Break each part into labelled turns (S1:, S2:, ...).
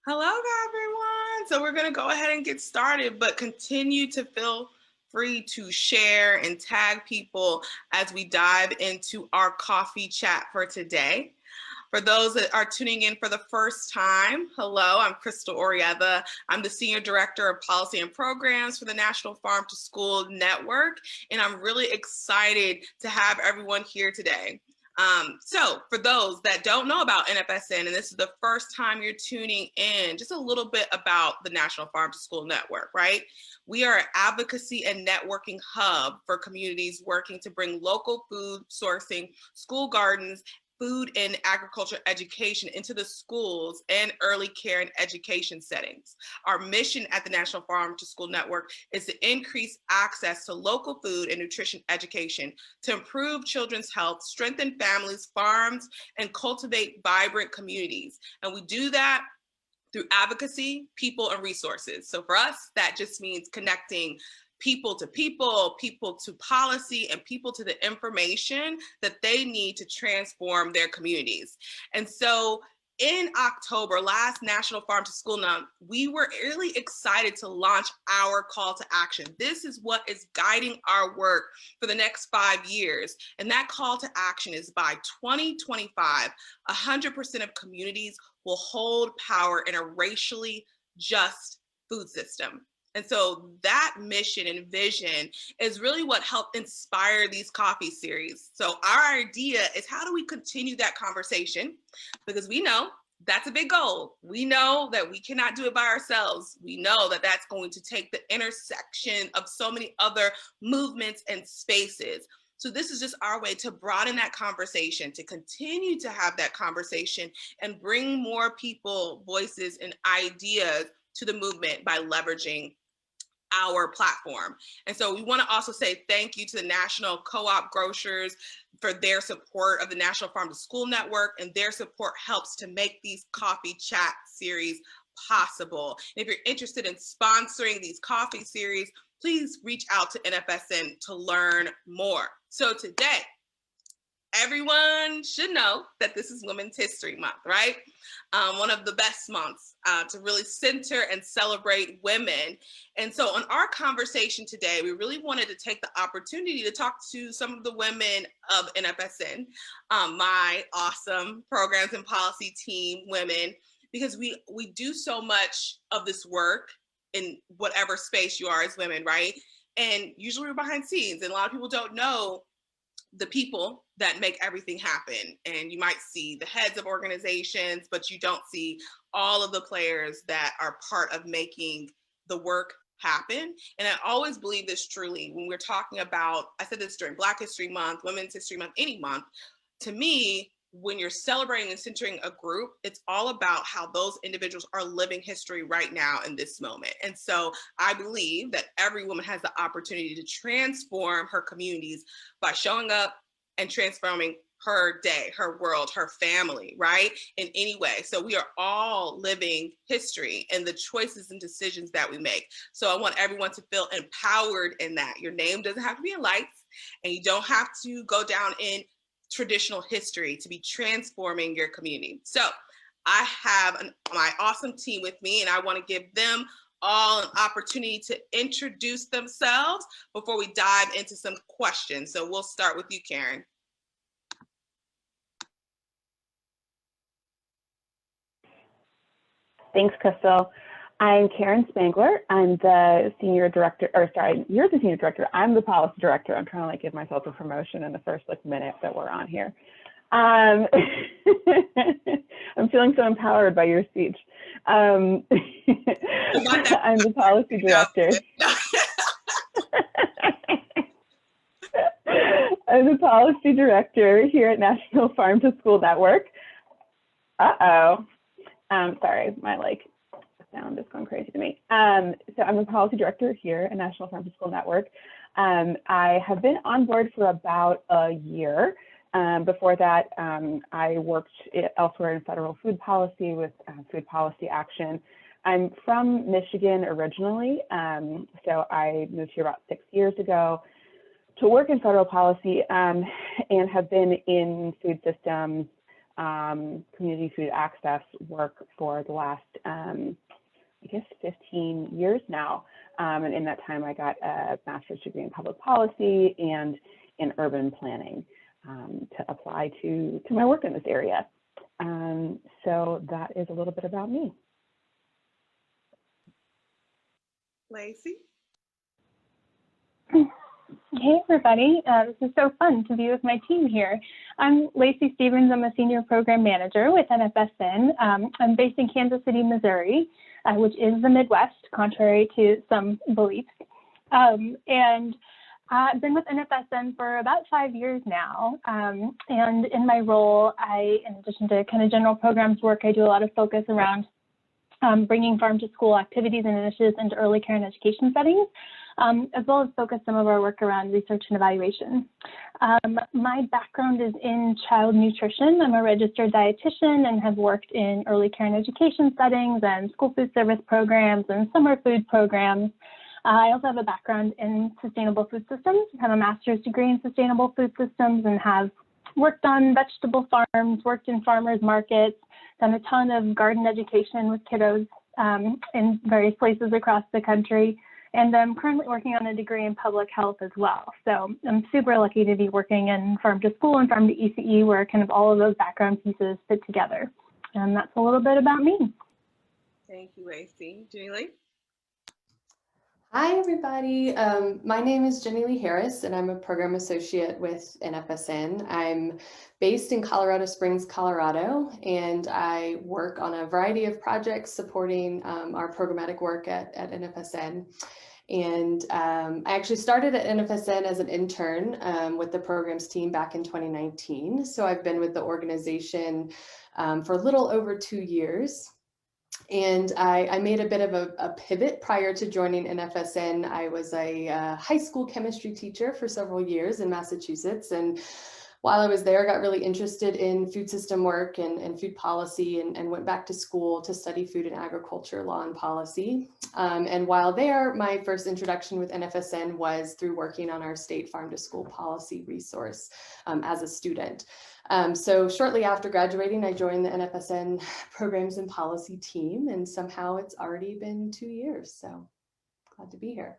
S1: Hello, everyone. So we're going to go ahead and get started, but continue to feel free to share and tag people as we dive into our coffee chat for today. For those that are tuning in for the first time, hello, I'm Crystal Orieva. I'm the Senior Director of Policy and Programs for the National Farm to School Network, and I'm really excited to have everyone here today. So for those that don't know about Nfsn, and this is the first time you're tuning in, just a little bit about the National Farm to School Network, right? We are an advocacy and networking hub for communities working to bring local food sourcing, school gardens, food and agriculture education into the schools and early care and education settings. Our mission at the National Farm to School Network is to increase access to local food and nutrition education, to improve children's health, strengthen families, farms, and cultivate vibrant communities. And we do that through advocacy, people, and resources. So for us, that just means connecting people to policy, and people to the information that they need to transform their communities. And so in October, last National Farm to School Month, we were really excited to launch our call to action. This is what is guiding our work for the next 5 years. And that call to action is by 2025, 100% of communities will hold power in a racially just food system. And so that mission and vision is really what helped inspire these coffee series. So our idea is, how do we continue that conversation? Because we know that's a big goal. We know that we cannot do it by ourselves. We know that that's going to take the intersection of so many other movements and spaces. So this is just our way to broaden that conversation, to continue to have that conversation and bring more people, voices, and ideas to the movement by leveraging our platform. And so we want to also say thank you to the National Co-op Grocers for their support of the National Farm to School Network, and their support helps to make these coffee chat series possible. And if you're interested in sponsoring these coffee series, please reach out to Nfsn to learn more. So today, everyone should know that this is Women's History Month, right? One of the best months to really center and celebrate women. And so on our conversation today, we really wanted to take the opportunity to talk to some of the women of Nfsn, my awesome programs and policy team women, because we do so much of this work in whatever space you are as women, right? And usually we're behind scenes, and a lot of people don't know the people that make everything happen. And you might see the heads of organizations, but you don't see all of the players that are part of making the work happen. And I always believe this truly when we're talking about, I said this during Black History Month, Women's History Month, any month, to me, when you're celebrating and centering a group, it's all about how those individuals are living history right now in this moment. And so I believe that every woman has the opportunity to transform her communities by showing up and transforming her day, her world, her family, right? In any way. So we are all living history in the choices and decisions that we make. So I want everyone to feel empowered in that. Your name doesn't have to be in lights, and you don't have to go down in traditional history to be transforming your community. So I have my awesome team with me, and I want to give them all an opportunity to introduce themselves before we dive into some questions. So we'll start with you, Karen.
S2: Thanks, Crystal. I'm Karen Spangler. I'm the senior director, or sorry, you're the senior director. I'm the policy director. I'm trying to give myself a promotion in the first minute that we're on here. I'm feeling so empowered by your speech. I'm the policy director. I'm the policy director here at National Farm to School Network. Sorry, my sound is going crazy to me. So I'm the policy director here at National Farm to School Network. I have been on board for about a year. Before that, I worked elsewhere in federal food policy with food policy action. I'm from Michigan originally, so I moved here about 6 years ago to work in federal policy and have been in food systems community food access work for the last, I guess, 15 years now. And in that time, I got a master's degree in public policy and in urban planning to apply to my work in this area. So that is a little bit about me.
S1: Lacey?
S3: Hey everybody, this is so fun to be with my team here. I'm Lacey Stevens. I'm a senior program manager with Nfsn. I'm based in Kansas City, Missouri, which is the Midwest, contrary to some beliefs. And I've been with Nfsn for about 5 years now. And in my role, in addition to kind of general programs work, I do a lot of focus around bringing farm to school activities and initiatives into early care and education settings, as well as focus some of our work around research and evaluation. My background is in child nutrition. I'm a registered dietitian and have worked in early care and education settings and school food service programs and summer food programs. I also have a background in sustainable food systems. I have a master's degree in sustainable food systems and have worked on vegetable farms, worked in farmers markets, done a ton of garden education with kiddos in various places across the country. And I'm currently working on a degree in public health as well. So I'm super lucky to be working in farm to school and farm to ECE, where kind of all of those background pieces fit together. And that's a little bit about me.
S1: Thank you, Lacey. Julie?
S4: Hi, everybody. My name is Jenny Lee Harris, and I'm a program associate with Nfsn. I'm based in Colorado Springs, Colorado, and I work on a variety of projects supporting our programmatic work at Nfsn. And I actually started at Nfsn as an intern with the programs team back in 2019. So I've been with the organization for a little over 2 years. And I made a bit of a pivot prior to joining Nfsn. I was a high school chemistry teacher for several years in Massachusetts. And while I was there, I got really interested in food system work and food policy and went back to school to study food and agriculture law and policy. And while there, my first introduction with Nfsn was through working on our state farm to school policy resource as a student. So shortly after graduating, I joined the Nfsn programs and policy team, and somehow it's already been 2 years. So glad to be here.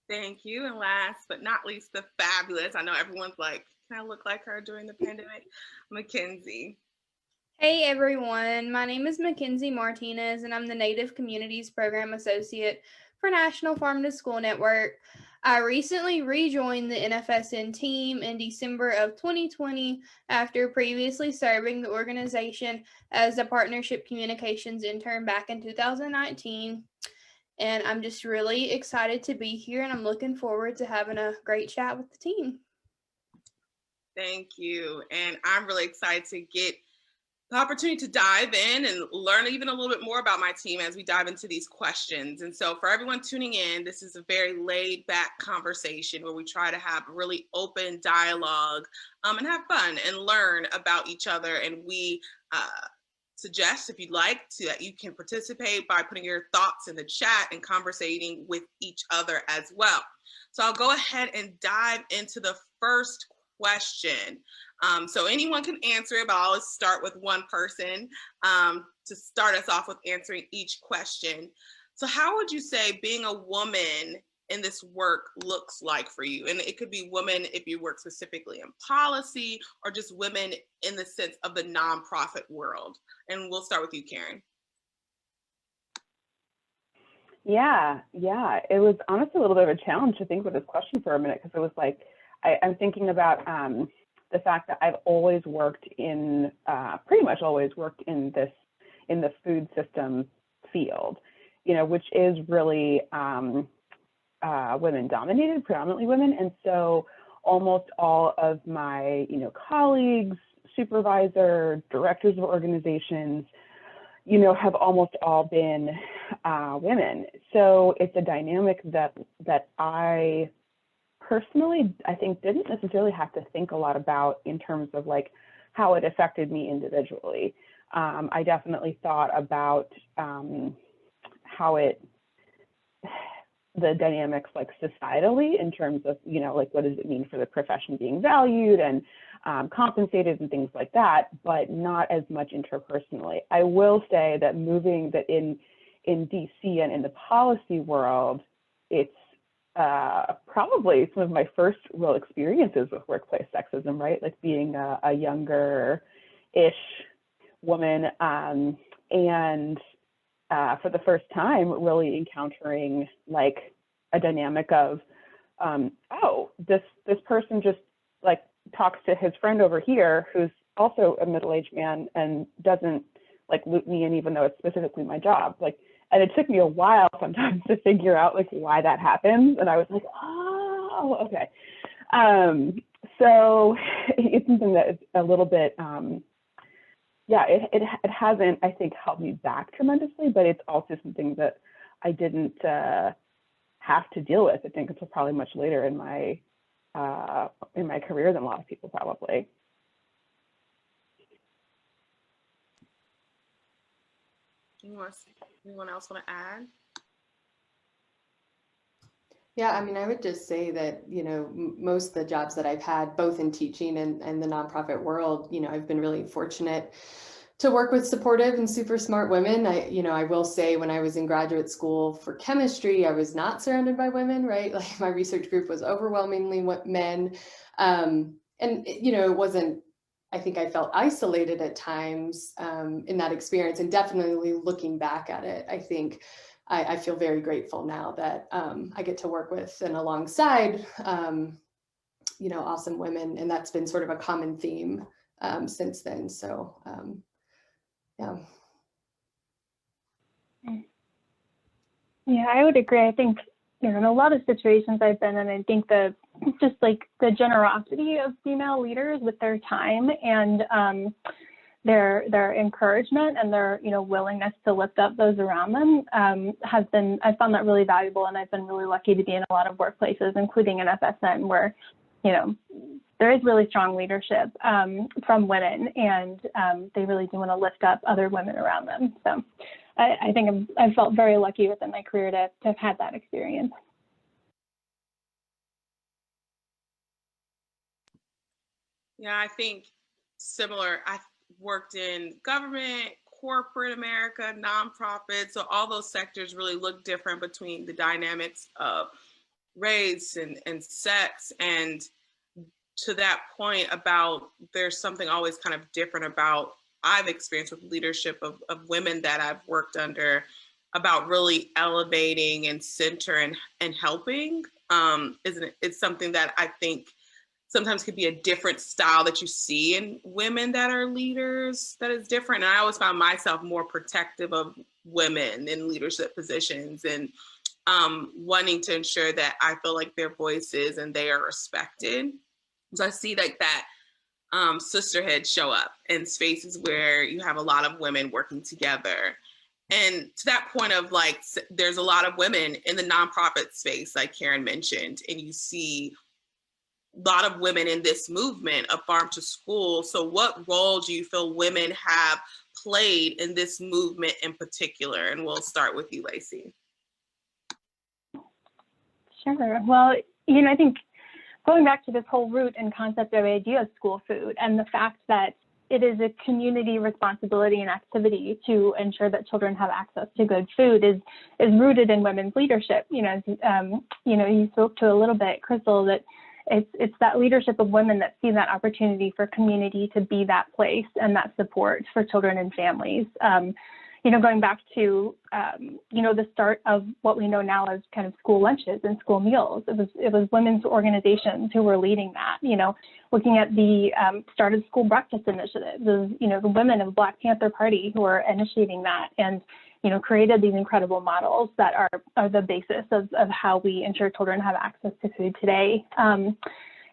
S1: Thank you. And last but not least, the fabulous, I know everyone's like, can I look like her during the pandemic? Mackenzie.
S5: Hey everyone, my name is Mackenzie Martinez and I'm the Native Communities Program Associate for National Farm to School Network. I recently rejoined the Nfsn team in December of 2020 after previously serving the organization as a partnership communications intern back in 2019. And I'm just really excited to be here and I'm looking forward to having a great chat with the team.
S1: Thank you. And I'm really excited to get the opportunity to dive in and learn even a little bit more about my team as we dive into these questions. And so for everyone tuning in, this is a very laid back conversation where we try to have really open dialogue and have fun and learn about each other. And we suggest, if you'd like to, that you can participate by putting your thoughts in the chat and conversating with each other as well. So I'll go ahead and dive into the first question. So anyone can answer it, but I'll always start with one person to start us off with answering each question. So how would you say being a woman in this work looks like for you? And it could be women if you work specifically in policy or just women in the sense of the nonprofit world. And we'll start with you, Karen.
S2: Yeah. It was honestly a little bit of a challenge to think with this question for a minute, because it was like, I'm thinking about the fact that I've always worked in, pretty much always worked in the food system field, which is really women dominated, predominantly women. And so almost all of my, colleagues, supervisor, directors of organizations, have almost all been women. So it's a dynamic that I personally, I think, didn't necessarily have to think a lot about in terms of like how it affected me individually. I definitely thought about how it the dynamics like societally in terms of, you know, like what does it mean for the profession being valued and compensated and things like that, but not as much interpersonally. I will say that moving that in DC and in the policy world, it's probably some of my first real experiences with workplace sexism, right? Like being a younger-ish woman and for the first time really encountering like a dynamic of, oh, this person just like talks to his friend over here who's also a middle-aged man and doesn't like loop me in even though it's specifically my job. Like, and it took me a while sometimes to figure out like why that happens. And I was like, oh, okay. So it's something that is a little bit, yeah, it hasn't, I think, held me back tremendously, but it's also something that I didn't have to deal with, I think, until probably much later in my career than a lot of people probably.
S1: Anyone else want to add?
S4: Yeah, I mean, I would just say that, you know, most of the jobs that I've had, both in teaching and the nonprofit world, you know, I've been really fortunate to work with supportive and super smart women. I will say when I was in graduate school for chemistry, I was not surrounded by women, right? Like my research group was overwhelmingly men. And, you know, it wasn't, I think I felt isolated at times in that experience, and definitely looking back at it, I think I feel very grateful now that I get to work with and alongside, you know, awesome women. And that's been sort of a common theme since then. So, yeah.
S3: Yeah, I would agree. I think, you know, in a lot of situations I've been in, I think just like the generosity of female leaders with their time and their encouragement and their, you know, willingness to lift up those around them has been, I found that really valuable. And I've been really lucky to be in a lot of workplaces, including Nfsn, where, you know, there is really strong leadership from women, and they really do want to lift up other women around them. So I think I felt very lucky within my career to have had that experience.
S1: Yeah, I think similar. I worked in government, corporate America, nonprofit. So all those sectors really look different between the dynamics of race and sex. And to that point about there's something always kind of different about I've experienced with leadership of women that I've worked under about really elevating and center and helping. It's something that I think sometimes could be a different style that you see in women that are leaders that is different. And I always found myself more protective of women in leadership positions and wanting to ensure that I feel like their voices and they are respected. So I see like that sisterhood show up in spaces where you have a lot of women working together. And to that point of like, there's a lot of women in the nonprofit space, like Karen mentioned, and you see a lot of women in this movement of farm to school. So what role do you feel women have played in this movement in particular? And we'll start with you, Lacey.
S3: Sure. Well, you know, I think going back to this whole root and concept of idea of school food and the fact that it is a community responsibility and activity to ensure that children have access to good food is rooted in women's leadership. You know, you know, you spoke to a little bit, Crystal, that it's that leadership of women that see that opportunity for community to be that place and that support for children and families. You know, going back to, you know, the start of what we know now as kind of school lunches and school meals. It was women's organizations who were leading that, you know, looking at the start of school breakfast initiatives. It was, you know, the women of Black Panther Party who are initiating that and, you know, created these incredible models that are the basis of how we ensure children have access to food today.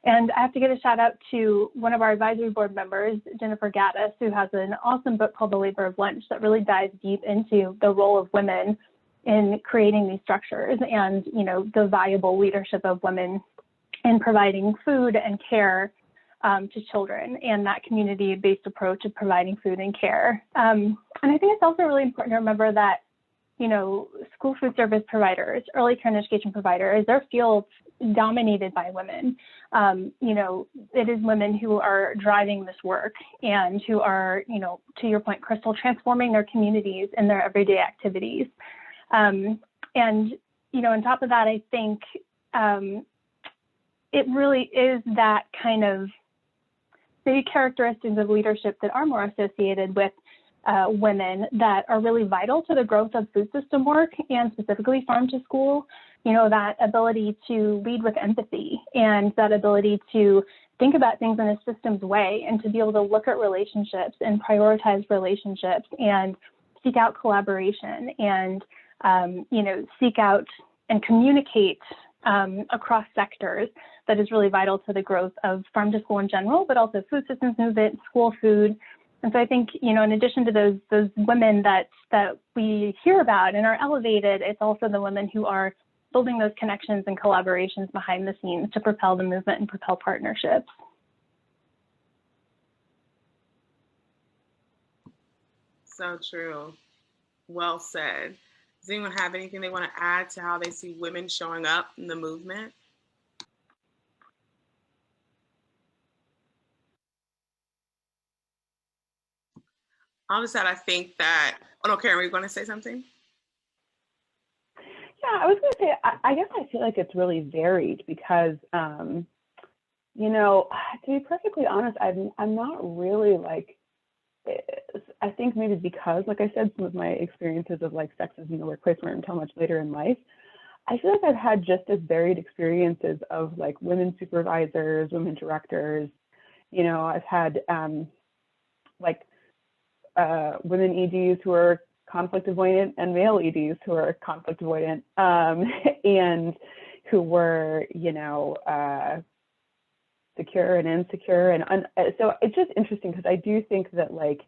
S3: And I have to give a shout out to one of our advisory board members, Jennifer Gaddis, who has an awesome book called The Labor of Lunch that really dives deep into the role of women in creating these structures and, you know, the valuable leadership of women in providing food and care to children and that community-based approach of providing food and care. And I think it's also really important to remember that school food service providers, early care and education providers, their fields dominated by women. It is women who are driving this work and who are, to your point, Crystal, transforming their communities and their everyday activities. And on top of that, I think it really is that kind of maybe characteristics of leadership that are more associated with women that are really vital to the growth of food system work, and specifically farm to school. That ability to lead with empathy and that ability to think about things in a systems way, and to be able to look at relationships and prioritize relationships and seek out collaboration and, seek out and communicate across sectors. That is really vital to the growth of farm to school in general, but also food systems movement, school food. And so I think, in addition to those women that we hear about and are elevated, it's also the women who are building those connections and collaborations behind the scenes to propel the movement and propel partnerships.
S1: So true. Well said. Does anyone have anything they want to add to how they see women showing up in the movement? All of a sudden, I think that, oh no, Karen, were you going to say something?
S2: Yeah, I was going to say, I guess I feel like it's really varied because, to be perfectly honest, I'm not really like, I think maybe because, like I said, some of my experiences of like sexism in the workplace weren't until much later in life. I feel like I've had just as varied experiences of like women supervisors, women directors. I've had women EDs who are conflict avoidant and male EDs who are conflict avoidant, and who were, secure and insecure. And so it's just interesting because I do think that like,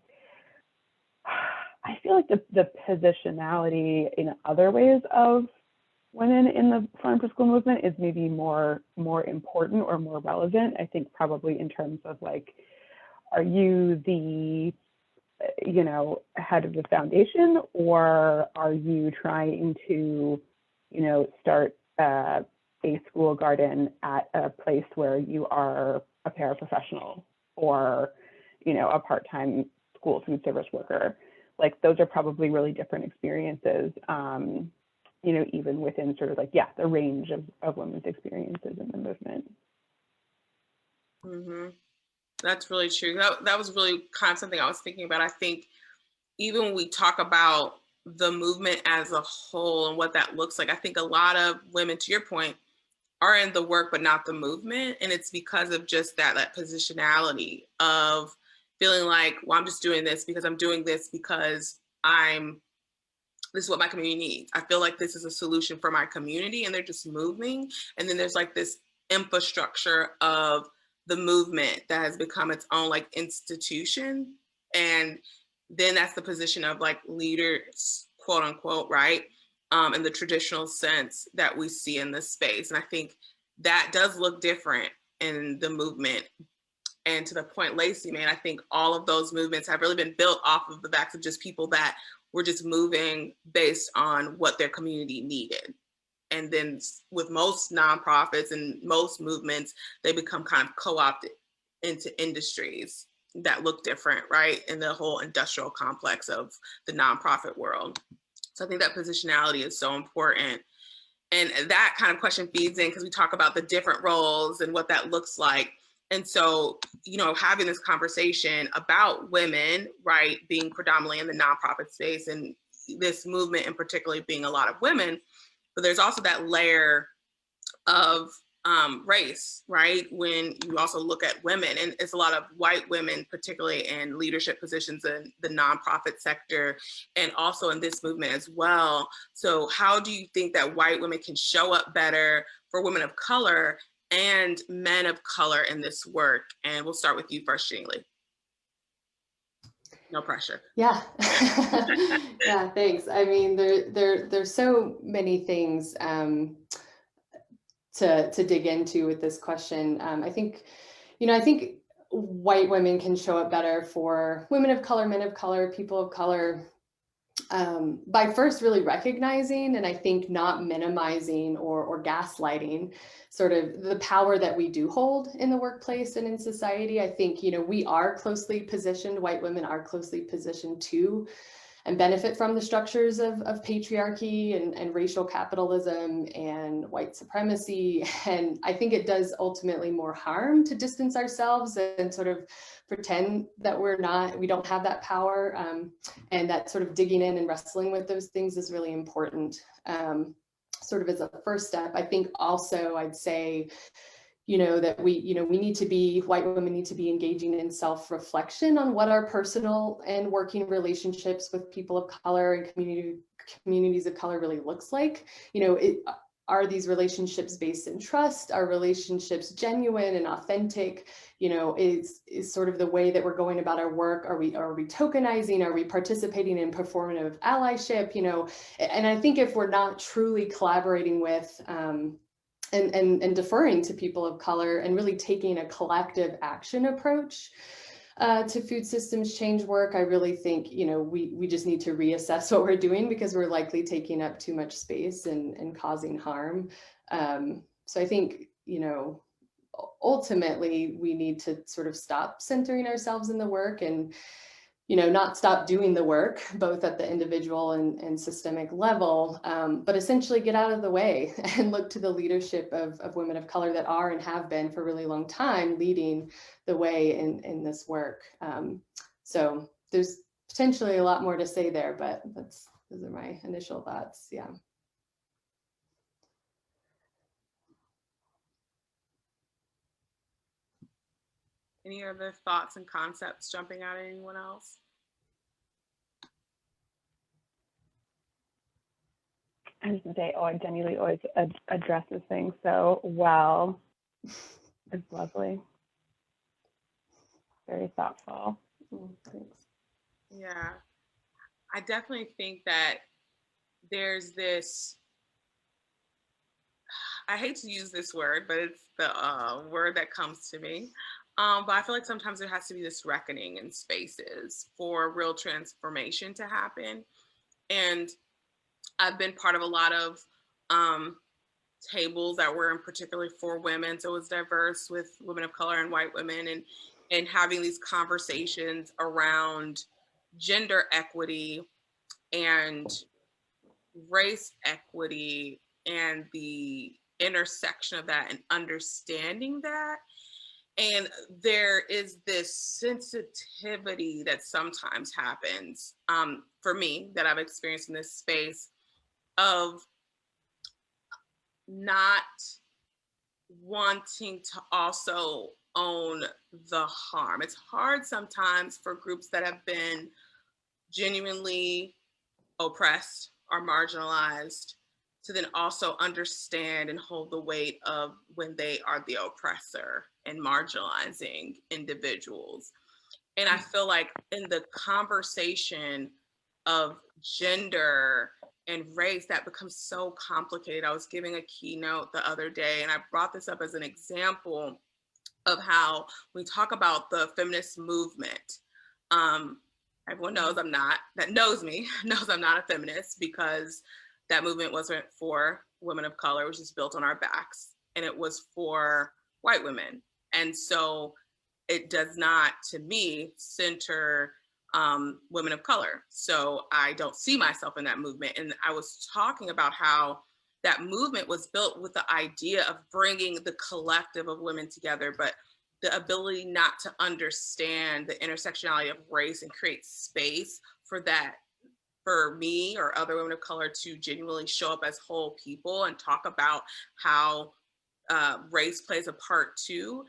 S2: I feel like the positionality in other ways of women in the farm to school movement is maybe more important or more relevant. I think probably in terms of like, are you the head of the foundation, or are you trying to, start a school garden at a place where you are a paraprofessional or, a part-time school food service worker? Like those are probably really different experiences, even within sort of like, the range of women's experiences in the movement.
S1: Mm-hmm. That's really true. That was really kind of something I was thinking about. I think even when we talk about the movement as a whole and what that looks like, I think a lot of women, to your point, are in the work, but not the movement. And it's because of just that positionality of feeling like, well, I'm just doing this because I'm doing this because this is what my community needs. I feel like this is a solution for my community, and they're just moving. And then there's like this infrastructure of the movement that has become its own like institution. And then that's the position of like leaders, quote unquote, right? In the traditional sense that we see in this space. And I think that does look different in the movement. And to the point Lacey made, I think all of those movements have really been built off of the backs of just people that were just moving based on what their community needed. And then with most nonprofits and most movements, they become kind of co-opted into industries that look different, right? In the whole industrial complex of the nonprofit world. So I think that positionality is so important. And that kind of question feeds in because we talk about the different roles and what that looks like. And so, having this conversation about women, right, being predominantly in the nonprofit space and this movement in particular being a lot of women, but there's also that layer of race, right? When you also look at women, and it's a lot of white women, particularly in leadership positions in the nonprofit sector, and also in this movement as well. So how do you think that white women can show up better for women of color and men of color in this work? And we'll start with you first, Jeannie Lee. No pressure.
S4: Yeah. Yeah, thanks. I mean, there's so many things to dig into with this question. I think white women can show up better for women of color, men of color, people of color. by first really recognizing, and I think not minimizing or gaslighting sort of the power that we do hold in the workplace and in society. I think, we are closely positioned, white women are closely positioned to and benefit from the structures of patriarchy and racial capitalism and white supremacy. And I think it does ultimately more harm to distance ourselves and sort of pretend that we don't have that power. And that sort of digging in and wrestling with those things is really important. Sort of as a first step. I think also I'd say, that white women need to be engaging in self-reflection on what our personal and working relationships with people of color and communities of color really looks like. Are these relationships based in trust? Are relationships genuine and authentic? Is sort of the way that we're going about our work. Are we tokenizing? Are we participating in performative allyship? And I think if we're not truly collaborating with and deferring to people of color and really taking a collective action approach to food systems change work, I really think, we just need to reassess what we're doing because we're likely taking up too much space and causing harm. So I think, ultimately we need to sort of stop centering ourselves in the work and, not stop doing the work, both at the individual and systemic level, but essentially get out of the way and look to the leadership of women of color that are and have been for a really long time leading the way in this work. So there's potentially a lot more to say there, but those are my initial thoughts. Yeah.
S1: Any other thoughts and concepts jumping out at anyone else?
S2: I was going to say, Jenny Lee always addresses things so well. It's lovely. Very thoughtful.
S4: Thanks.
S1: Yeah, I definitely think that there's this, I hate to use this word, but it's the word that comes to me. But I feel like sometimes there has to be this reckoning in spaces for real transformation to happen. And I've been part of a lot of tables that were in particularly for women. So it was diverse with women of color and white women and having these conversations around gender equity and race equity and the intersection of that and understanding that. And there is this sensitivity that sometimes happens for me that I've experienced in this space of not wanting to also own the harm. It's hard sometimes for groups that have been genuinely oppressed or marginalized to then also understand and hold the weight of when they are the oppressor and marginalizing individuals. And I feel like in the conversation of gender and race, that becomes so complicated. I was giving a keynote the other day, and I brought this up as an example of how we talk about the feminist movement. Everyone knows that knows me, knows I'm not a feminist because that movement wasn't for women of color, it was just built on our backs, and it was for white women. And so it does not, to me, center women of color. So I don't see myself in that movement. And I was talking about how that movement was built with the idea of bringing the collective of women together, but the ability not to understand the intersectionality of race and create space for that, for me or other women of color to genuinely show up as whole people and talk about how race plays a part too,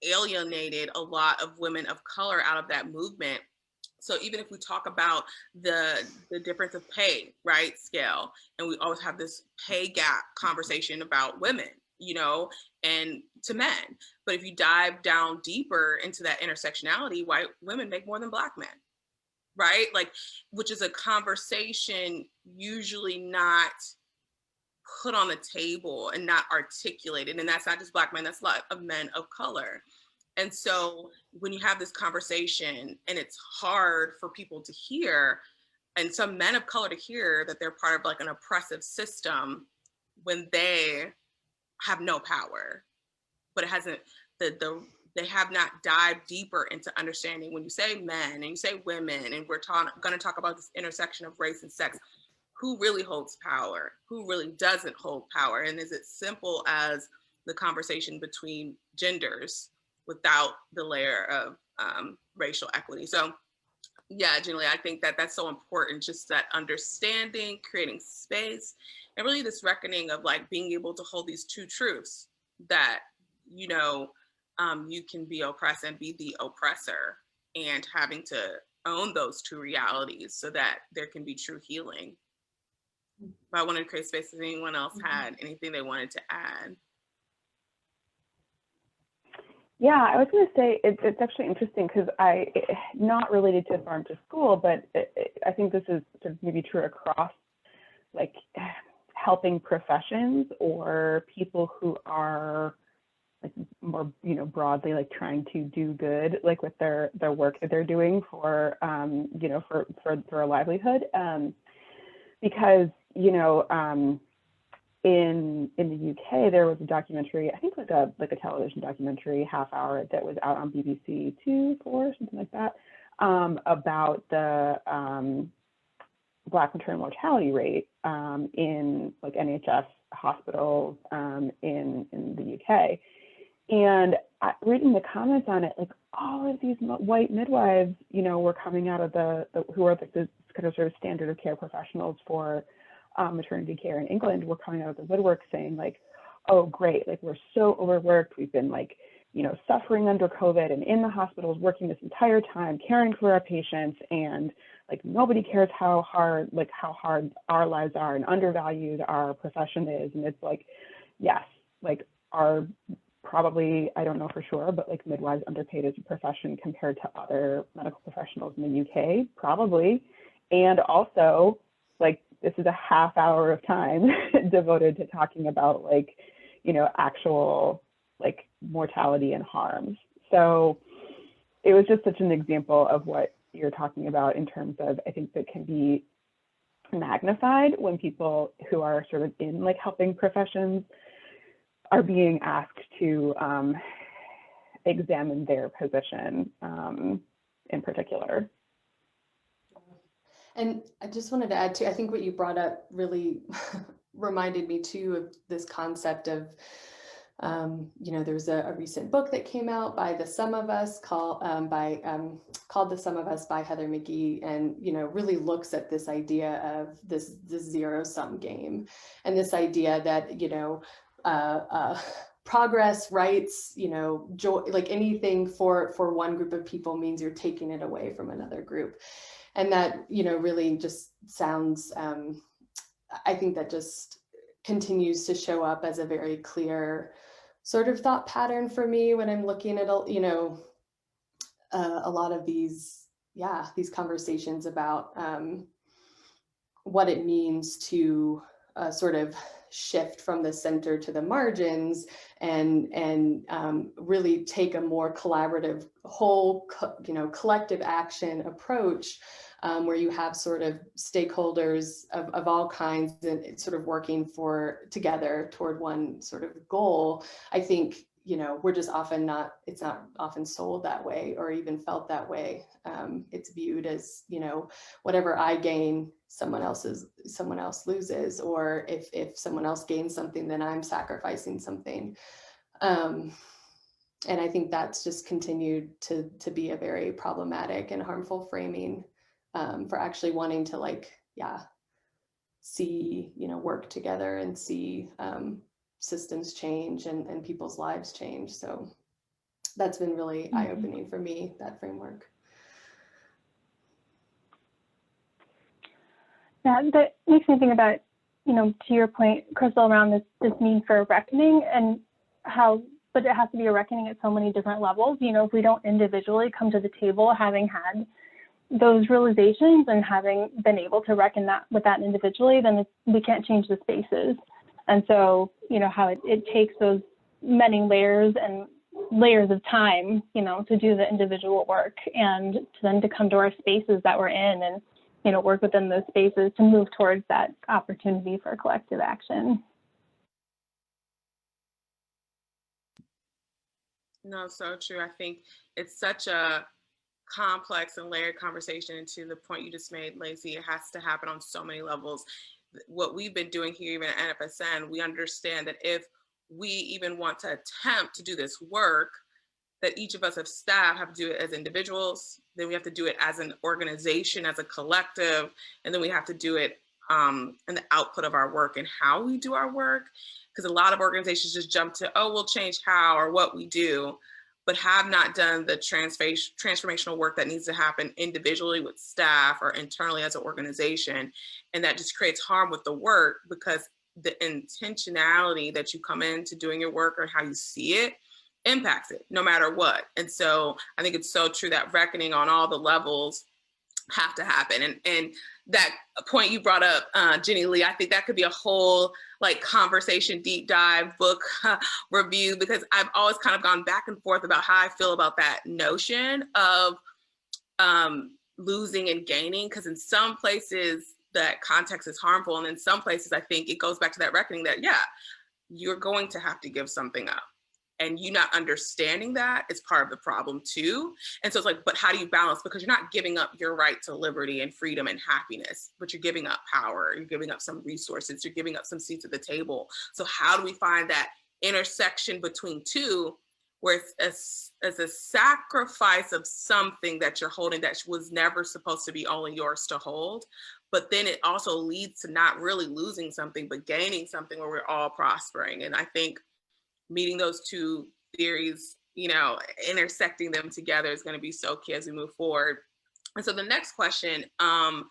S1: alienated a lot of women of color out of that movement. So even if we talk about the difference of pay, right, scale, and we always have this pay gap conversation about women, and to men. But if you dive down deeper into that intersectionality, white women make more than Black men, right? Like, which is a conversation usually not put on the table and not articulated. And that's not just Black men, that's a lot of men of color. And so when you have this conversation and it's hard for people to hear, and some men of color to hear that they're part of like an oppressive system when they have no power, but it hasn't, they have not dived deeper into understanding. When you say men and you say women, and we're going to talk about this intersection of race and sex, who really holds power? Who really doesn't hold power? And is it simple as the conversation between genders without the layer of racial equity? So yeah, Julie, I think that that's so important, just that understanding, creating space, and really this reckoning of like being able to hold these two truths that, you know, you can be oppressed and be the oppressor, and having to own those two realities so that there can be true healing. But I wanted to create space if anyone else had anything they wanted to add.
S2: Yeah, I was going to say it's actually interesting because not related to farm to school, but I think this is sort of maybe true across like helping professions or people who are like more, you know, broadly like trying to do good, like with their work that they're doing for, you know, for a livelihood, because, you know, in the UK, there was a documentary, I think like a television documentary, half hour, that was out on BBC 2, 4, something like that, about the Black maternal mortality rate in like NHS hospitals in the UK. And reading the comments on it, like all of these white midwives, you know, were coming out of who are the kind of sort of standard of care professionals for maternity care in England, were coming out of the woodwork saying like, oh, great, like we're so overworked. We've been like, you know, suffering under COVID and in the hospitals working this entire time, caring for our patients. And like, nobody cares how hard our lives are and undervalued our profession is. And it's like, yes, like our probably, I don't know for sure, but like midwives underpaid as a profession compared to other medical professionals in the UK, probably. And also like, this is a half hour of time devoted to talking about like, you know, actual like mortality and harms. So it was just such an example of what you're talking about in terms of, I think that can be magnified when people who are sort of in like helping professions are being asked to examine their position in particular.
S4: And I just wanted to add too, I think what you brought up really reminded me too of this concept of, you know, there's a recent book that came out by The Sum of Us called The Sum of Us by Heather McGhee, and, you know, really looks at this idea of this zero-sum game, and this idea that, you know, progress, rights, you know, joy, like anything for one group of people means you're taking it away from another group. And that, you know, really just sounds, I think that just continues to show up as a very clear sort of thought pattern for me when I'm looking at, you know, a lot of these conversations about what it means to sort of shift from the center to the margins and really take a more collaborative whole, you know, collective action approach, where you have sort of stakeholders of all kinds and sort of working together toward one sort of goal. I think, you know, we're just it's not often sold that way or even felt that way. It's viewed as, you know, whatever I gain, someone else loses, or if someone else gains something, then I'm sacrificing something. And I think that's just continued to be a very problematic and harmful framing for actually wanting to see, you know, work together and see systems change and people's lives change. So that's been really eye-opening for me, that framework.
S3: Yeah, that makes me think about, you know, to your point, Crystal, around this need for a reckoning and how, but it has to be a reckoning at so many different levels. You know, if we don't individually come to the table having had those realizations and having been able to reckon with that individually, then we can't change the spaces. And so, you know, how it takes those many layers and layers of time, you know, to do the individual work and then to come to our spaces that we're in and work within those spaces to move towards that opportunity for collective action.
S1: No, so true. I think it's such a complex and layered conversation. And to the point you just made, Lacey, it has to happen on so many levels. What we've been doing here, even at Nfsn, we understand that if we even want to attempt to do this work, that each of us as staff have to do it as individuals, then we have to do it as an organization, as a collective, and then we have to do it in the output of our work and how we do our work. Because a lot of organizations just jump to, oh, we'll change how or what we do, but have not done the transformational work that needs to happen individually with staff or internally as an organization. And that just creates harm with the work, because the intentionality that you come into doing your work or how you see it impacts it no matter what. And so I think it's so true that reckoning on all the levels have to happen. And that point you brought up, Jenny Lee, I think that could be a whole like conversation, deep dive book review, because I've always kind of gone back and forth about how I feel about that notion of losing and gaining, because in some places that context is harmful, and in some places I think it goes back to that reckoning that, yeah, you're going to have to give something up. And you not understanding that is part of the problem too. And so it's like, but how do you balance? Because you're not giving up your right to liberty and freedom and happiness, but you're giving up power, you're giving up some resources, you're giving up some seats at the table. So how do we find that intersection between two, where it's as a sacrifice of something that you're holding that was never supposed to be only yours to hold, but then it also leads to not really losing something, but gaining something where we're all prospering. And I think meeting those two theories, intersecting them together is going to be so key as we move forward. And so the next question on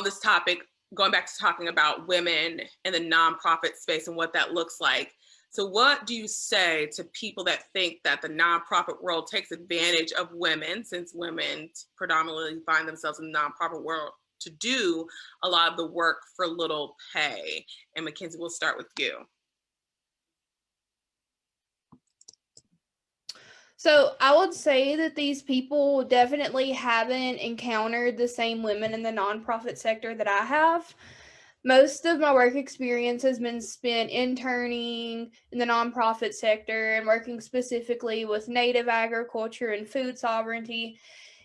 S1: this topic, going back to talking about women in the nonprofit space and what that looks like. So what do you say to people that think that the nonprofit world takes advantage of women, since women predominantly find themselves in the nonprofit world, to do a lot of the work for little pay? And Mackenzie, we'll start with you.
S5: So I would say that these people definitely haven't encountered the same women in the nonprofit sector that I have. Most of my work experience has been spent interning in the nonprofit sector and working specifically with native agriculture and food sovereignty.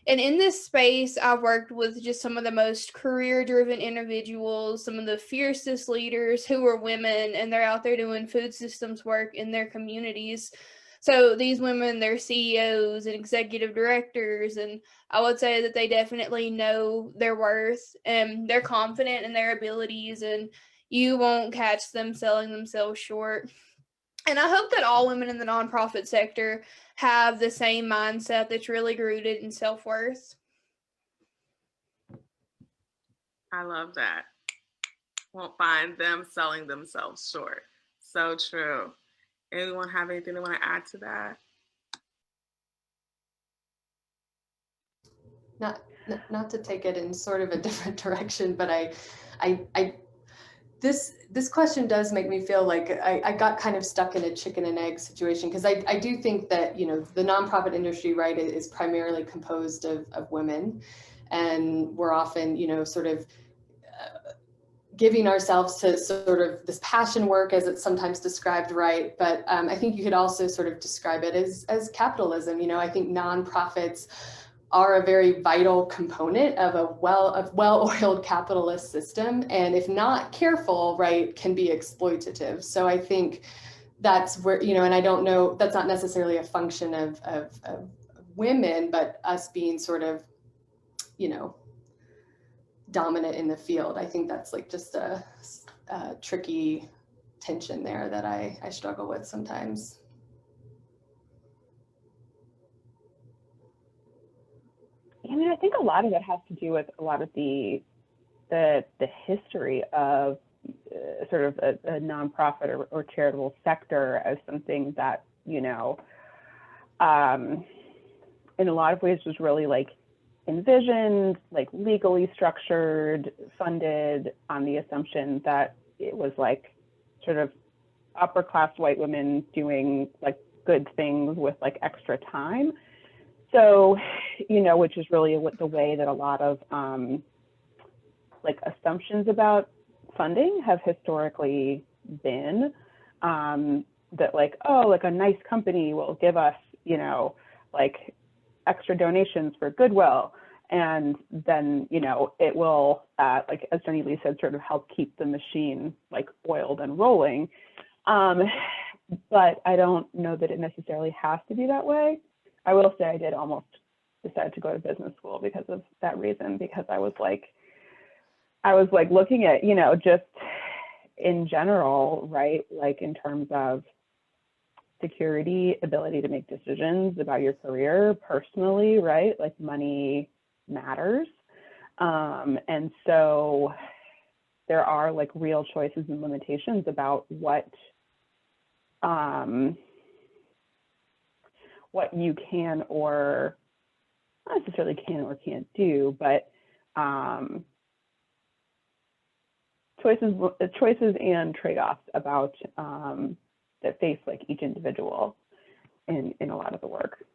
S5: And in this space, I've worked with just some of the most career-driven individuals, some of the fiercest leaders who are women, and they're out there doing food systems work in their communities. So these women, they're CEOs and executive directors, and I would say that they definitely know their worth and they're confident in their abilities, and you won't catch them selling themselves short. And I hope that all women in the nonprofit sector have the same mindset that's really rooted in self-worth.
S1: I love that. Won't find them selling themselves short. So true. Anyone have anything they want to add to that?
S4: Not to take it in sort of a different direction, but this question does make me feel like I got kind of stuck in a chicken and egg situation, because I do think that, the nonprofit industry, right, is primarily composed of women, and we're often, sort of giving ourselves to sort of this passion work, as it's sometimes described, right? But I think you could also sort of describe it as capitalism. I think nonprofits are a very vital component of a well-oiled capitalist system, and if not careful, right, can be exploitative. So I think that's where, and I don't know, that's not necessarily a function of women, but us being sort of, dominant in the field. I think that's like just a tricky tension there that I struggle with sometimes.
S2: I mean, I think a lot of it has to do with a lot of the history of sort of a nonprofit or charitable sector as something that, in a lot of ways was really like envisioned, like legally structured, funded on the assumption that it was like sort of upper class white women doing like good things with like extra time. So, which is really the way that a lot of like assumptions about funding have historically been that like, oh, like a nice company will give us, you know, like extra donations for Goodwill. And then, you know, it will, like as Jenny Lee said, sort of help keep the machine like oiled and rolling. But I don't know that it necessarily has to be that way. I will say I did almost decide to go to business school because of that reason, because I was like looking at, you know, just in general, right? Like in terms of security, ability to make decisions about your career personally, right? Like money matters. And so there are like real choices and limitations about what you can or not necessarily can or can't do, but choices and trade-offs about that face like each individual in a lot of the work.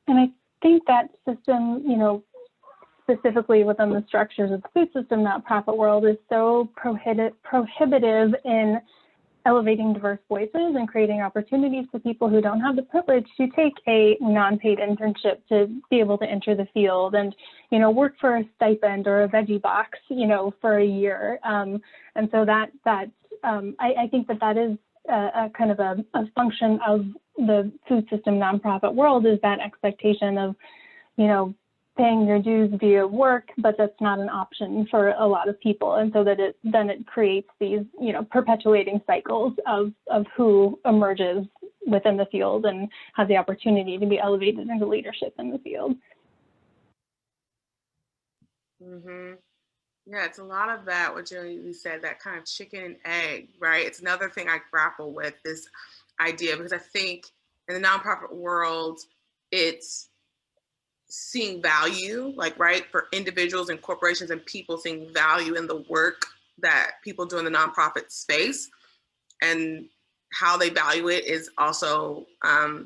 S3: And I think that system, you know, specifically within the structures of the food system, nonprofit world is so prohibitive in elevating diverse voices and creating opportunities for people who don't have the privilege to take a non-paid internship to be able to enter the field and, you know, work for a stipend or a veggie box, you know, for a year. And so I think that is a kind of a function of the food system nonprofit world, is that expectation of, you know, paying your dues via work, but that's not an option for a lot of people. And so that it creates these, you know, perpetuating cycles of who emerges within the field and has the opportunity to be elevated into leadership in the field.
S1: Mm-hmm. Yeah, it's a lot of that, what you said, that kind of chicken and egg, right? It's another thing I grapple with, this idea, because I think in the nonprofit world, it's seeing value, like, right, for individuals and corporations and people seeing value in the work that people do in the nonprofit space, and how they value it is also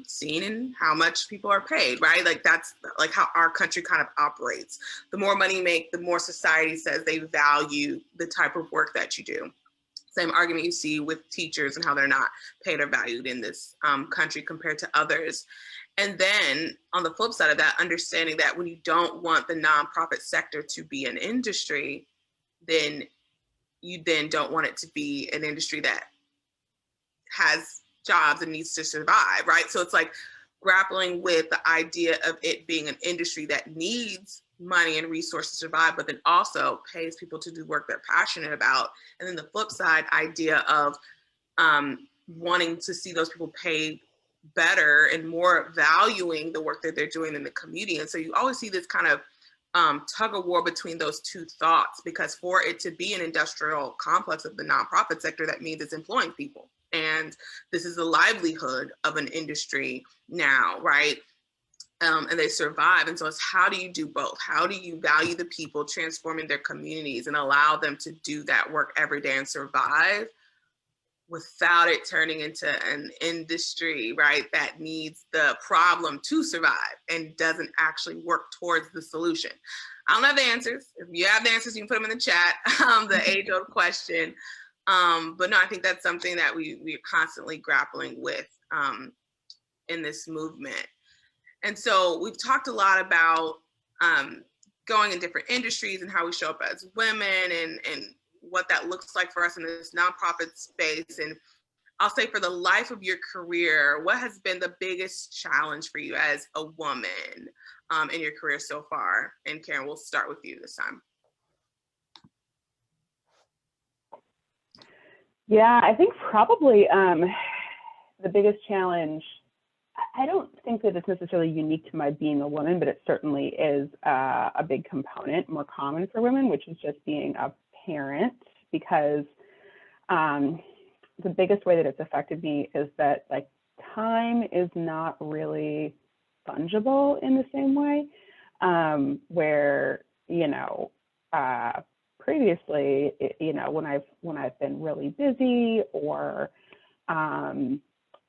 S1: seen in how much people are paid, right? Like that's like how our country kind of operates. The more money you make, the more society says they value the type of work that you do. Same argument you see with teachers and how they're not paid or valued in this country compared to others. And then on the flip side of that, understanding that when you don't want the nonprofit sector to be an industry, then you then don't want it to be an industry that has jobs and needs to survive, right? So it's like grappling with the idea of it being an industry that needs money and resources to survive, but then also pays people to do work they're passionate about. And then the flip side idea of wanting to see those people paid better and more valuing the work that they're doing in the community. And so you always see this kind of tug of war between those two thoughts, because for it to be an industrial complex of the nonprofit sector, that means it's employing people. And this is the livelihood of an industry now, right? And they survive. And so it's, how do you do both? How do you value the people transforming their communities and allow them to do that work every day and survive without it turning into an industry, right, that needs the problem to survive and doesn't actually work towards the solution? I don't have the answers. If you have the answers, you can put them in the chat, the age-old question. But no, I think that's something that we are constantly grappling with in this movement. And so we've talked a lot about going in different industries and how we show up as women and what that looks like for us in this nonprofit space. And I'll say, for the life of your career, what has been the biggest challenge for you as a woman in your career so far? And Karen, we'll start with you this time.
S2: Yeah, I think probably the biggest challenge, I don't think that it's necessarily unique to my being a woman, but it certainly is a big component, more common for women, which is just being a parent, because the biggest way that it's affected me is that, like, time is not really fungible in the same way, where, you know, previously, you know, when I've been really busy or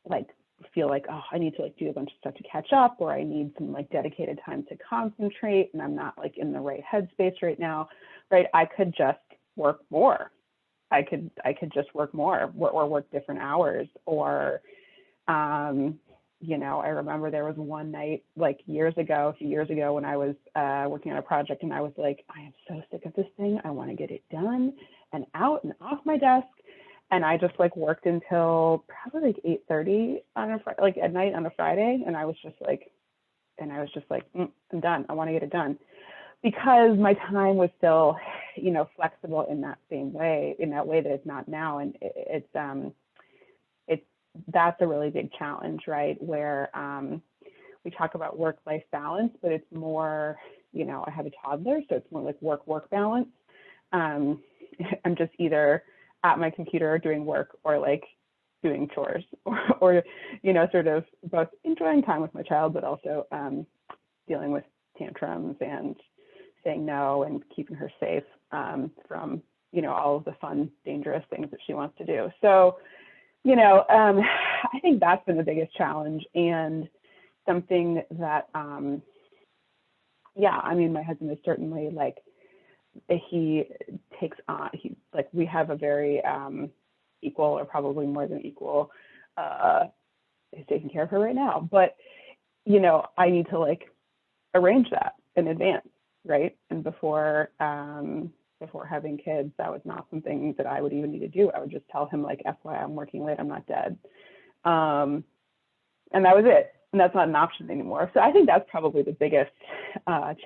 S2: like feel like, oh, I need to like do a bunch of stuff to catch up, or I need some like dedicated time to concentrate and I'm not like in the right headspace right now, right? I could just work more. I could just work more or work different hours, or, you know, I remember there was one night like a few years ago when I was working on a project and I was like, I am so sick of this thing. I want to get it done and out and off my desk. And I just like worked until probably like 8:30 on like at night on a Friday. And I was just like, I'm done. I want to get it done, because my time was still, you know, flexible in that way that it's not now. And that's a really big challenge, right? Where we talk about work-life balance, but it's more, you know, I have a toddler, so it's more like work balance. I'm just either at my computer doing work or like doing chores, or you know, sort of both enjoying time with my child, but also dealing with tantrums and saying no and keeping her safe from, you know, all of the fun, dangerous things that she wants to do. So, you know, I think that's been the biggest challenge, and something that, yeah, I mean, my husband is certainly like, he takes on, we have a very equal, or probably more than equal, he's taking care of her right now. But, you know, I need to like arrange that in advance, right? And before having kids, that was not something that I would even need to do. I would just tell him like, FYI, I'm working late, I'm not dead. And that was it. And that's not an option anymore. So I think that's probably the biggest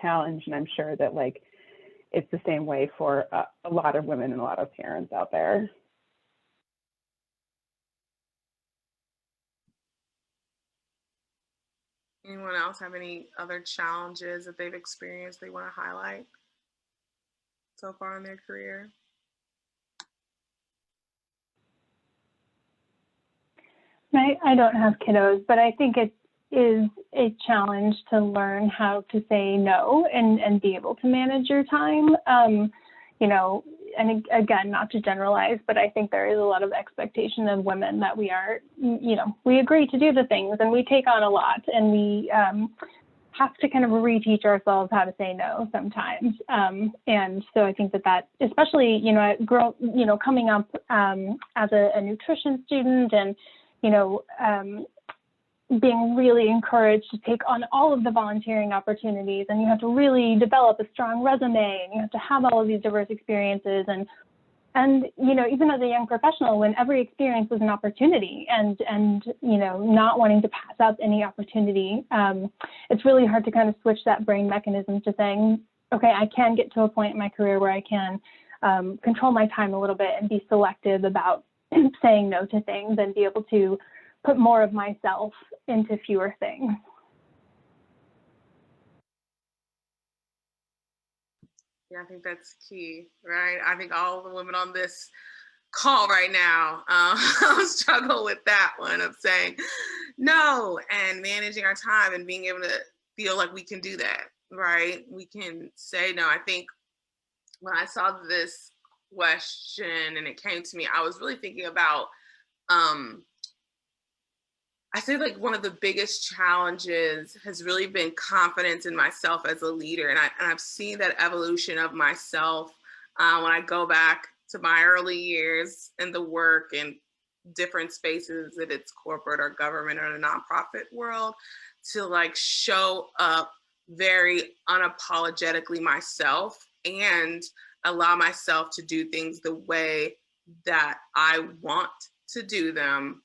S2: challenge. And I'm sure that like, it's the same way for a lot of women and a lot of parents out there.
S1: Anyone else have any other challenges that they've experienced they want to highlight so far in their career?
S3: I don't have kiddos, but I think it is a challenge to learn how to say no and be able to manage your time. You know, and again, not to generalize, but I think there is a lot of expectation of women that we are, you know, we agree to do the things and we take on a lot, and we have to kind of reteach ourselves how to say no sometimes. And so I think that especially, you know, coming up as a nutrition student, and, you know, being really encouraged to take on all of the volunteering opportunities, and you have to really develop a strong resume, and you have to have all of these diverse experiences, and you know, even as a young professional, when every experience was an opportunity, and you know, not wanting to pass up any opportunity, it's really hard to kind of switch that brain mechanism to saying, okay, I can get to a point in my career where I can control my time a little bit and be selective about saying no to things, and be able to put more of myself into fewer things.
S1: Yeah, I think that's key, right? I think all the women on this call right now struggle with that one of saying no and managing our time and being able to feel like we can do that, right? We can say no. I think when I saw this question and it came to me, I was really thinking about I think like one of the biggest challenges has really been confidence in myself as a leader. And I've seen that evolution of myself when I go back to my early years in the work and different spaces, if it's corporate or government or the nonprofit world, to like show up very unapologetically myself and allow myself to do things the way that I want to do them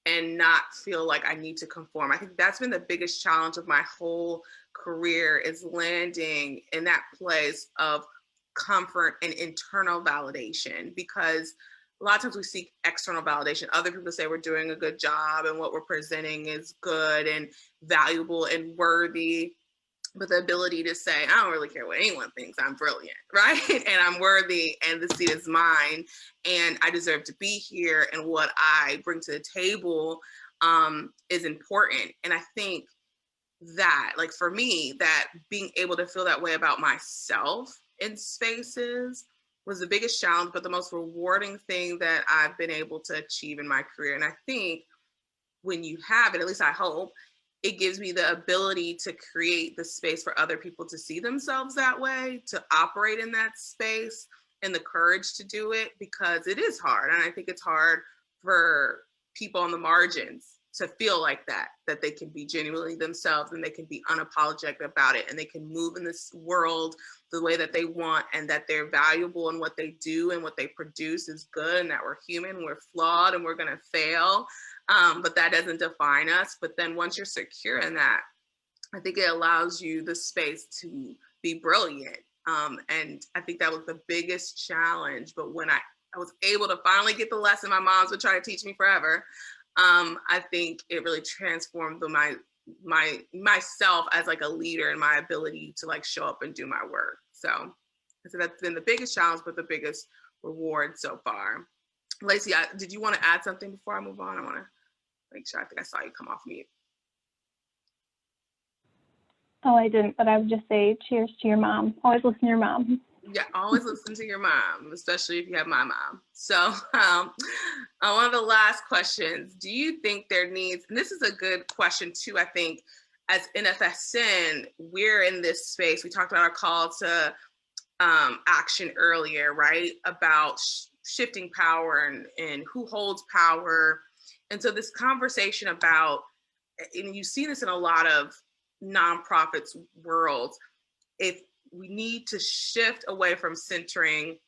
S1: and not feel like I need to conform. I think that's been the biggest challenge of my whole career, is landing in that place of comfort and internal validation, because a lot of times we seek external validation. Other people say we're doing a good job and what we're presenting is good and valuable and worthy. But the ability to say, I don't really care what anyone thinks, I'm brilliant, right? And I'm worthy, and the seat is mine, and I deserve to be here, and what I bring to the table is important. And I think that, like for me, that being able to feel that way about myself in spaces was the biggest challenge, but the most rewarding thing that I've been able to achieve in my career. And I think when you have it, at least I hope, it gives me the ability to create the space for other people to see themselves that way, to operate in that space, and the courage to do it, because it is hard. And I think it's hard for people on the margins to feel like that they can be genuinely themselves and they can be unapologetic about it, and they can move in this world the way that they want, and that they're valuable, and what they do and what they produce is good, and that we're human, we're flawed, and we're going to fail. But that doesn't define us. But then once you're secure in that, I think it allows you the space to be brilliant. And I think that was the biggest challenge. But when I was able to finally get the lesson my mom's been trying to teach me forever, I think it really transformed myself as like a leader and my ability to like show up and do my work. So that's been the biggest challenge, but the biggest reward so far. Lacey, did you want to add something before I move on? I want to make sure. I think I saw you come off mute.
S3: Oh, I didn't, but I would just say cheers to your mom. Always listen to your mom.
S1: Yeah, always listen to your mom, especially if you have my mom. So one of the last questions, do you think there needs, and this is a good question too, I think, as Nfsn, we're in this space. We talked about our call to action earlier, right? About shifting power and who holds power. And so this conversation about, and you see this in a lot of nonprofits worlds, if we need to shift away from centering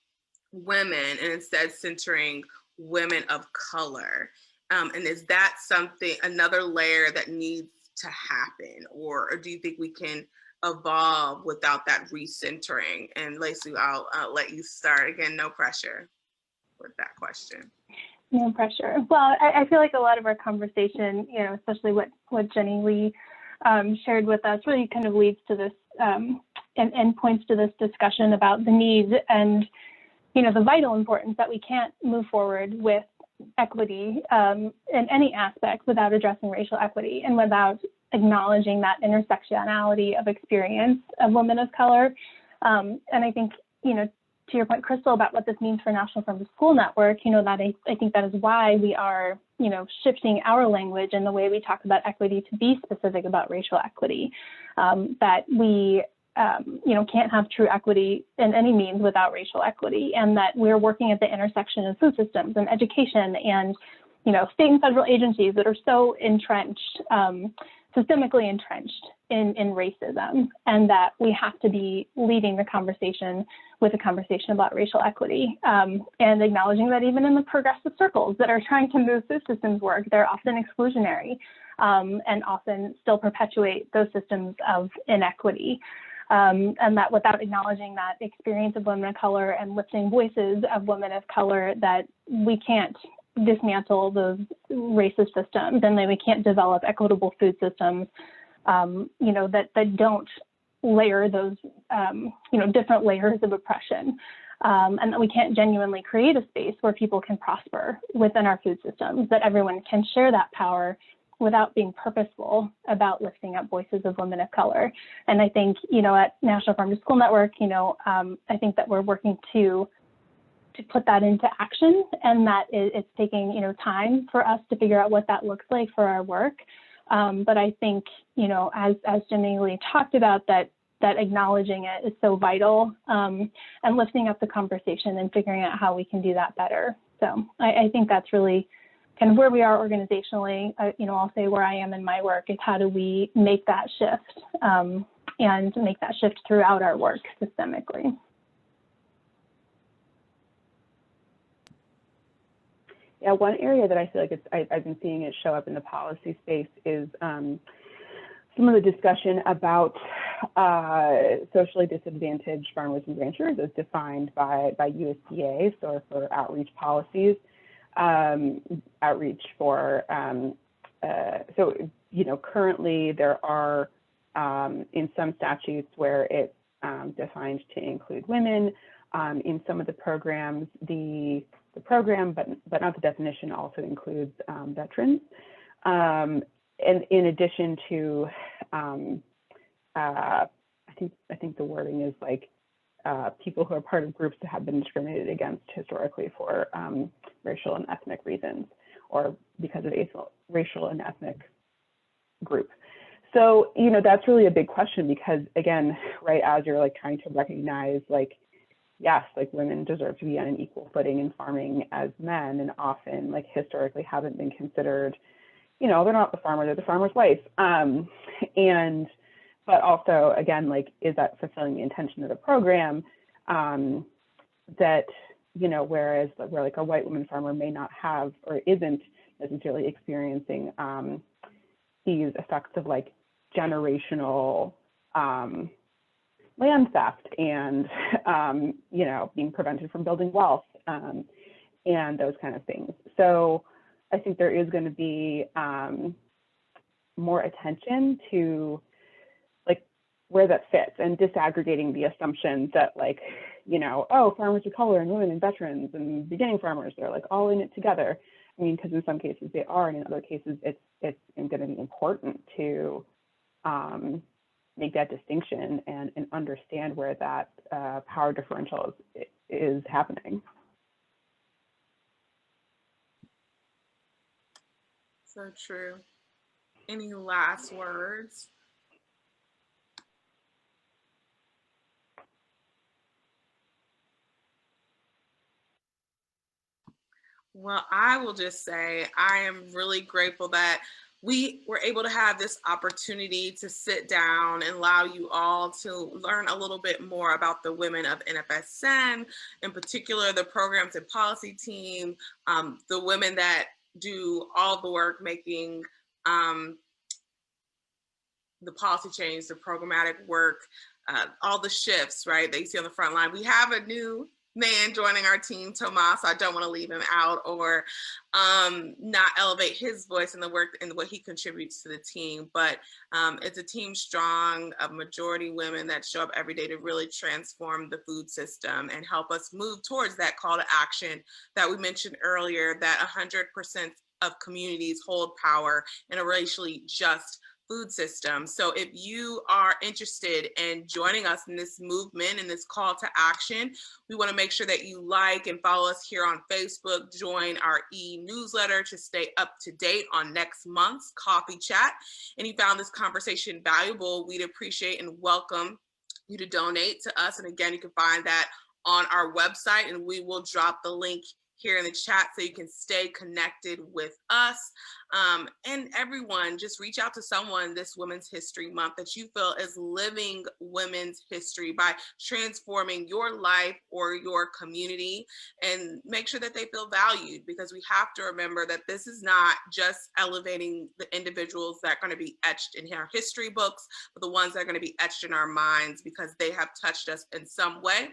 S1: women and instead centering women of color. And is that something, another layer that needs to happen? Or do you think we can evolve without that recentering? And Lacey, I'll let you start. Again, no pressure with that question.
S3: No pressure. Well, I feel like a lot of our conversation, you know, especially what Jenny Lee shared with us, really kind of leads to this and points to this discussion about the need and, you know, the vital importance that we can't move forward with equity in any aspect without addressing racial equity and without acknowledging that intersectionality of experience of women of color. And I think, you know, to your point, Crystal, about what this means for National Feminist School Network, you know, that I think that is why we are, you know, shifting our language and the way we talk about equity to be specific about racial equity, that we, you know, can't have true equity in any means without racial equity, and that we're working at the intersection of food systems and education and, you know, state and federal agencies that are so entrenched, systemically entrenched in racism, and that we have to be leading the conversation with a conversation about racial equity, and acknowledging that even in the progressive circles that are trying to move food systems work, they're often exclusionary and often still perpetuate those systems of inequity. And that without acknowledging that experience of women of color and lifting voices of women of color, that we can't dismantle those racist systems, and then we can't develop equitable food systems, you know, that don't layer those, you know, different layers of oppression, and that we can't genuinely create a space where people can prosper within our food systems, that everyone can share that power without being purposeful about lifting up voices of women of color. And I think, you know, at National Feminist School Network, you know, I think that we're working to put that into action, and that it's taking, you know, time for us to figure out what that looks like for our work. But I think, you know, as Jenny Lee talked about, that acknowledging it is so vital, and lifting up the conversation and figuring out how we can do that better. So I think that's really kind of where we are organizationally. You know, I'll say where I am in my work is how do we make that shift, and make that shift throughout our work systemically.
S2: Yeah, one area that I feel like I've been seeing it show up in the policy space is some of the discussion about socially disadvantaged farmers and ranchers as defined by USDA, so for outreach policies, outreach for, so, you know, currently there are in some statutes where it's defined to include women. In some of the programs, the program, but not the definition, also includes veterans. And in addition to, I think the wording is like people who are part of groups that have been discriminated against historically for racial and ethnic reasons, or because of racial and ethnic group. So, you know, that's really a big question because, again, right, as you're like trying to recognize, like, yes, like women deserve to be on an equal footing in farming as men, and often, like, historically haven't been considered, you know, they're not the farmer, they're the farmer's wife. But also, again, like, is that fulfilling the intention of the program? That, you know, whereas where like a white woman farmer may not have or isn't necessarily experiencing these effects of like generational land theft and, you know, being prevented from building wealth and those kind of things. So I think there is going to be more attention to like where that fits and disaggregating the assumptions that like, you know, oh, farmers of color and women and veterans and beginning farmers, they're like all in it together. I mean, because in some cases they are, and in other cases it's going to be important to make that distinction and understand where that power differential is happening.
S1: So true. Any last words? Well, I will just say I am really grateful that we were able to have this opportunity to sit down and allow you all to learn a little bit more about the women of Nfsn, in particular the programs and policy team, the women that do all the work making the policy change, the programmatic work, all the shifts, right, that you see on the front line. We have a new man joining our team, Tomas, so I don't want to leave him out or not elevate his voice in the work and what he contributes to the team. But it's a team strong of majority women that show up every day to really transform the food system and help us move towards that call to action that we mentioned earlier, that 100% of communities hold power in a racially just food system. So if you are interested in joining us in this movement and this call to action, we want to make sure that you like and follow us here on Facebook, join our e-newsletter to stay up to date on next month's coffee chat. And you found this conversation valuable, we'd appreciate and welcome you to donate to us. And again, you can find that on our website, and we will drop the link here in the chat so you can stay connected with us. And everyone, just reach out to someone this Women's History Month that you feel is living women's history by transforming your life or your community, and make sure that they feel valued, because we have to remember that this is not just elevating the individuals that are going to be etched in our history books, but the ones that are going to be etched in our minds because they have touched us in some way.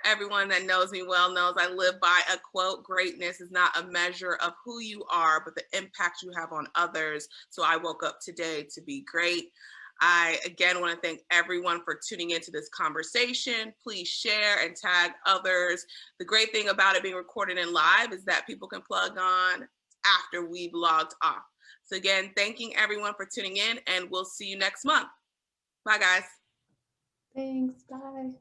S1: Everyone that knows me well knows I live by a quote: greatness is not a measure of who you are, but the impact you have on others. So I woke up today to be great. I, again, want to thank everyone for tuning into this conversation. Please share and tag others. The great thing about it being recorded and live is that people can plug on after we've logged off. So again, thanking everyone for tuning in, and we'll see you next month. Bye, guys.
S4: Thanks, bye.